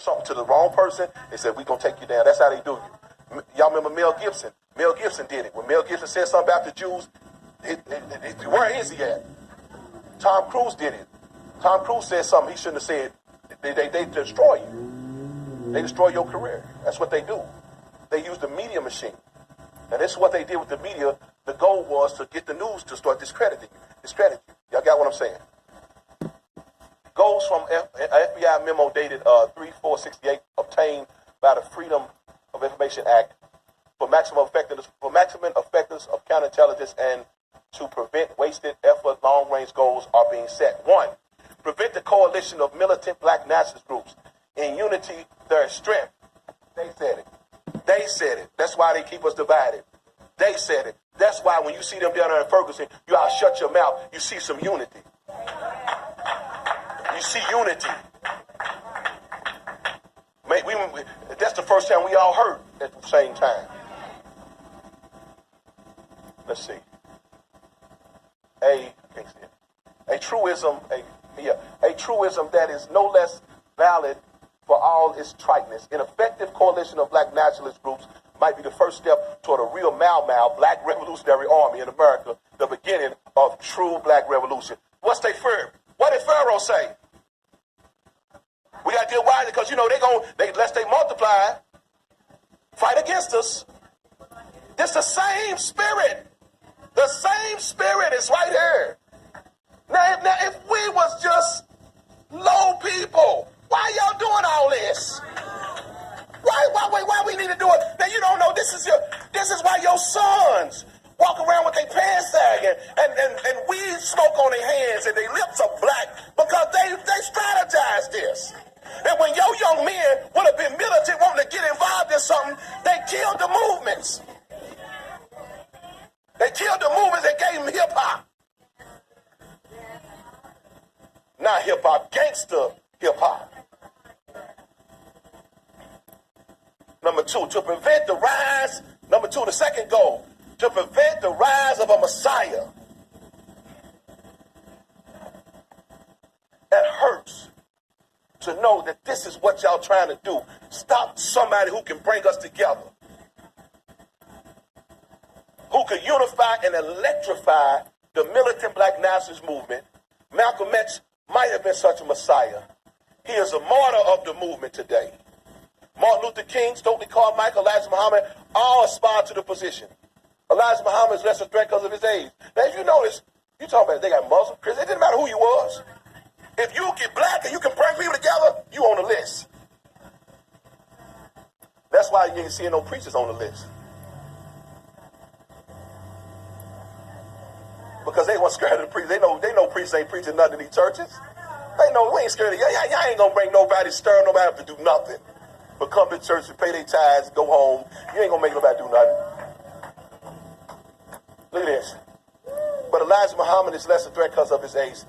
something to the wrong person, they said, we're going to take you down. That's how they do you. Y'all remember Mel Gibson? Mel Gibson did it. When Mel Gibson said something about the Jews, where is he at? Tom Cruise did it. Tom Cruise said something he shouldn't have said. They destroy you. They destroy your career. That's what they do. They use the media machine. And this is what they did with the media. The goal was to get the news to start discrediting you. Discredit you. Y'all got what I'm saying? Goals from FBI memo dated 3/4/68 obtained by the Freedom of Information Act for maximum effectiveness of counterintelligence and to prevent wasted effort. Long-range goals are being set. 1. Prevent the coalition of militant black nationalist groups. In unity, there is strength. They said it. They said it. That's why they keep us divided. They said it. That's why when you see them down there in Ferguson, you ought to shut your mouth. You see some unity. You see unity. That's the first time we all heard at the same time. Let's see. A truism that is no less valid for all its triteness. An effective coalition of black nationalist groups might be the first step toward a real Mau black revolutionary army in America, the beginning of true black revolution. What's they fear? What did Pharaoh say? We got to deal wisely because, unless they multiply, fight against us. It's the same spirit. The same spirit is right here. Now, if we was just low people, why y'all doing all this? Why we need to do it? Now you don't know this is why your sons walk around with their pants sagging and weed smoke on their hands and their lips are black because they strategize this. And when your young men would have been militant wanting to get involved in something, they killed the movements. They killed the movements and gave them hip hop. Not hip hop, gangster hip hop. Number 2, to prevent the rise. Number 2, the second goal, to prevent the rise of a Messiah. It hurts to know that this is what y'all trying to do. Stop somebody who can bring us together, who could unify and electrify the militant black nationalist movement. Malcolm X might have been such a Messiah. He is a martyr of the movement today. Martin Luther King, Stokely Carmichael, Elijah Muhammad all aspire to the position. Elijah Muhammad is less a threat because of his age. Now, if you notice, you talking about they got Muslim, Christian. It didn't matter who you was. If you get black and you can bring people together, you on the list. That's why you ain't seeing no preachers on the list. Because they weren't scared of the preachers. They know preachers ain't preaching nothing in these churches. They know we ain't scared of y'all. Y'all ain't gonna bring nobody, stir nobody up to do nothing. But come to church and pay their tithes, go home. You ain't gonna make nobody do nothing. Look at this. But Elijah Muhammad is less a threat because of his age.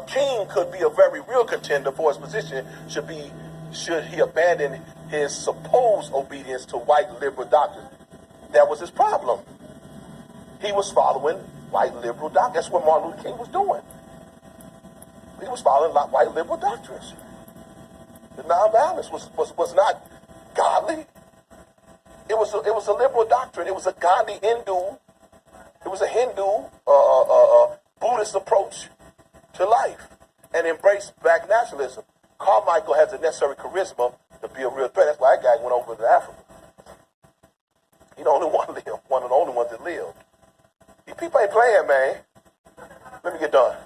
King could be a very real contender for his position should he abandon his supposed obedience to white liberal doctrine. That was his problem. He was following white liberal doctrine. That's what Martin Luther King was doing. He was following white liberal doctrines. The nonviolence was not godly. It was a liberal doctrine. It was a Gandhi Hindu. It was a Hindu Buddhist approach to life and embraced black nationalism. Carmichael has the necessary charisma to be a real threat. That's why that guy went over to Africa. He the only one lived, one of the only ones that lived. These people ain't playing, man. Let me get done.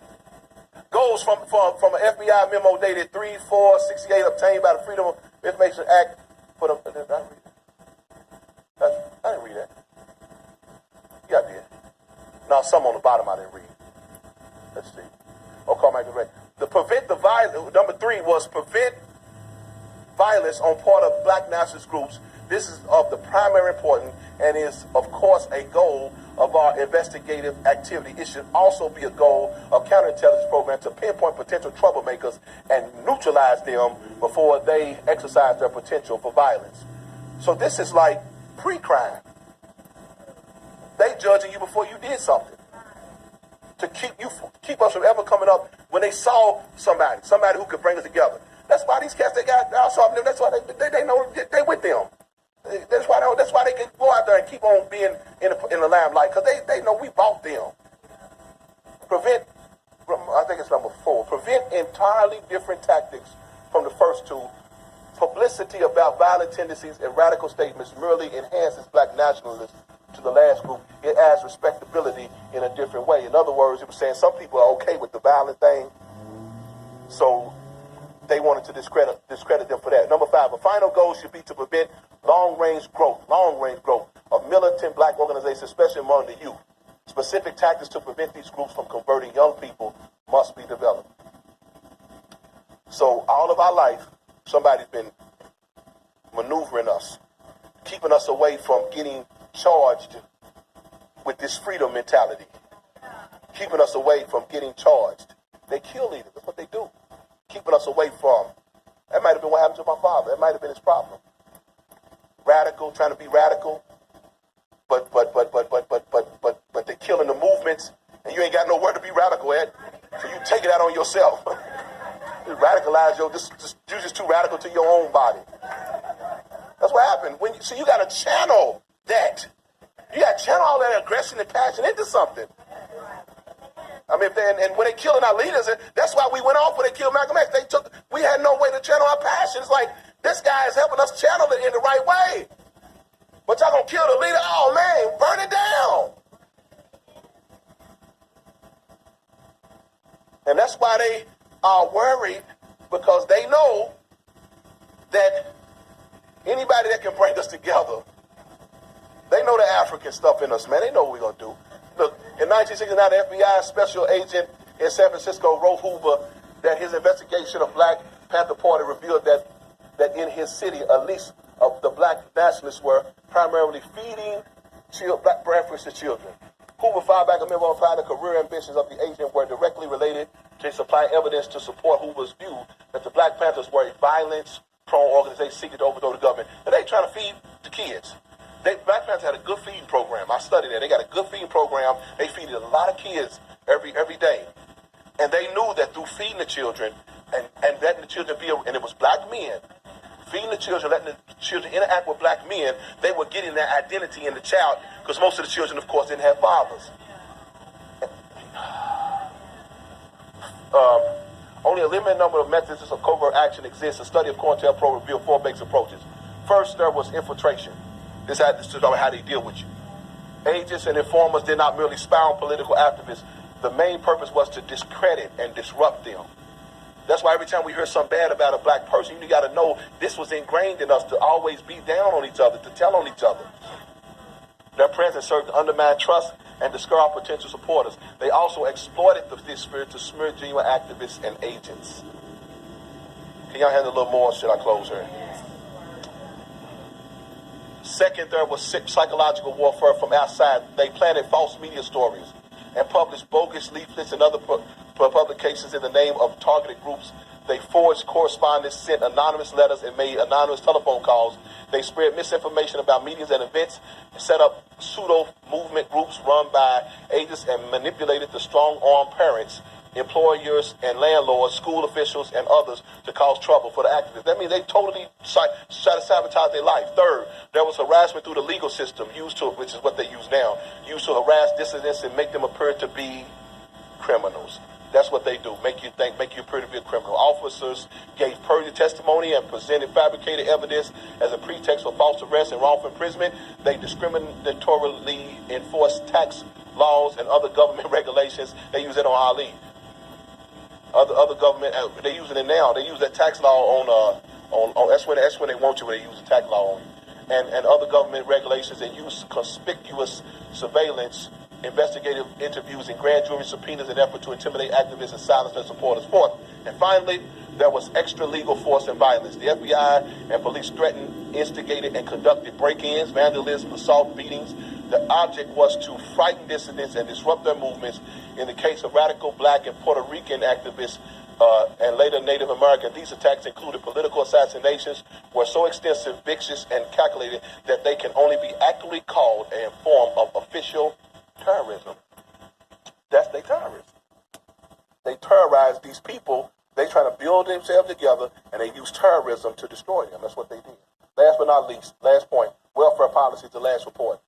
Goals from an FBI memo dated 3/4/68 obtained by the Freedom of Information Act for the. I didn't read that. Yeah, I did. Now some on the bottom I didn't read. Let's see. Carmichael read. Number 3 was prevent violence on part of black nationalist groups. This is of the primary importance and is, of course, a goal of our investigative activity. It should also be a goal of counterintelligence program to pinpoint potential troublemakers and neutralize them before they exercise their potential for violence. So this is like pre-crime. They judging you before you did something to keep us from ever coming up when they saw somebody who could bring us together. That's why these cats, they got outside them. That's why they know they with them. That's why they can go out there and keep on being in the limelight, because they know we bought them. Prevent, I think it's number 4, prevent entirely different tactics from the first two. Publicity about violent tendencies and radical statements merely enhances black nationalism. To the last group, it adds respectability in a different way. In other words, it was saying some people are okay with the violent thing, so they wanted to discredit them for that. Number 5, a final goal should be to prevent long-range growth of militant black organizations, especially among the youth. Specific tactics to prevent these groups from converting young people must be developed. So all of our life, somebody's been maneuvering us, keeping us away from getting charged with this freedom mentality, keeping us away from getting charged. They kill leaders. That's what they do. Keeping us away from. That might have been what happened to my father. That might have been his problem. Radical, trying to be radical, but they're killing the movements, and you ain't got nowhere to be radical at, so you take it out on yourself. You radicalize you're just too radical to your own body. That's what happened. So you got to channel that. You got to channel all that aggression and passion into something. I mean, and when they killing our leaders, that's why we went off when they killed Malcolm X. We had no way to channel our passion. It's like, this guy is helping us channel it in the right way. But y'all gonna kill the leader? Oh man, burn it down. And that's why they are worried, because they know that anybody that can bring us together, they know the African stuff in us, man. They know what we're gonna do. Look, in 1969, the FBI special agent in San Francisco wrote Hoover that his investigation of Black Panther Party revealed that in his city, at least of the black nationalists were primarily feeding black breakfast to children. Hoover filed back a memo implying the career ambitions of the agent were directly related to supplying evidence to support Hoover's view that the Black Panthers were a violence-prone organization seeking to overthrow the government. And they trying to feed the kids. Black Panthers had a good feeding program. I studied that. They got a good feeding program. They feeded a lot of kids every day. And they knew that through feeding the children and letting the children be, and it was black men, feeding the children, letting the children interact with black men, they were getting their identity in the child, because most of the children, of course, didn't have fathers. Only a limited number of methods of covert action exists. A study of COINTELPRO revealed 4 basic approaches. First, there was infiltration. This had to do with how they deal with you. Agents and informers did not merely spy on political activists. The main purpose was to discredit and disrupt them. That's why every time we hear something bad about a black person, you got to know this was ingrained in us to always be down on each other, to tell on each other. Their presence served to undermine trust and discourage potential supporters. They also exploited this spirit to smear genuine activists and agents. Can y'all handle a little more? Should I close here? Second, there was psychological warfare from outside. They planted false media stories and published bogus leaflets and other publications in the name of targeted groups. They forged correspondence, sent anonymous letters, and made anonymous telephone calls. They spread misinformation about meetings and events, set up pseudo-movement groups run by agents, and manipulated the strong-armed parents, employers, and landlords, school officials, and others to cause trouble for the activists. That means they totally try to sabotage their life. Third, there was harassment through the legal system, which is what they use now, used to harass dissidents and make them appear to be criminals. That's what they do, make you appear to be a criminal. Officers gave perjured testimony and presented fabricated evidence as a pretext for false arrest and wrongful imprisonment. They discriminatorily enforced tax laws and other government regulations. They use it on Ali. Other government, they using it now. They use that tax law on that's when they want you, when they use the tax law on you. And other government regulations, and use conspicuous surveillance, investigative interviews, and grand jury subpoenas in an effort to intimidate activists and silence their supporters. Fourth, and finally, there was extra-legal force and violence. The FBI and police threatened, instigated, and conducted break-ins, vandalism, assault, beatings. The object was to frighten dissidents and disrupt their movements. In the case of radical black and Puerto Rican activists and later Native American, these attacks included political assassinations, were so extensive, vicious, and calculated that they can only be accurately called a form of official terrorism. That's their terrorism. They terrorize these people They trying to build themselves together, and they use terrorism to destroy them. That's what they did. Last but not least, last point, welfare policy, the last report.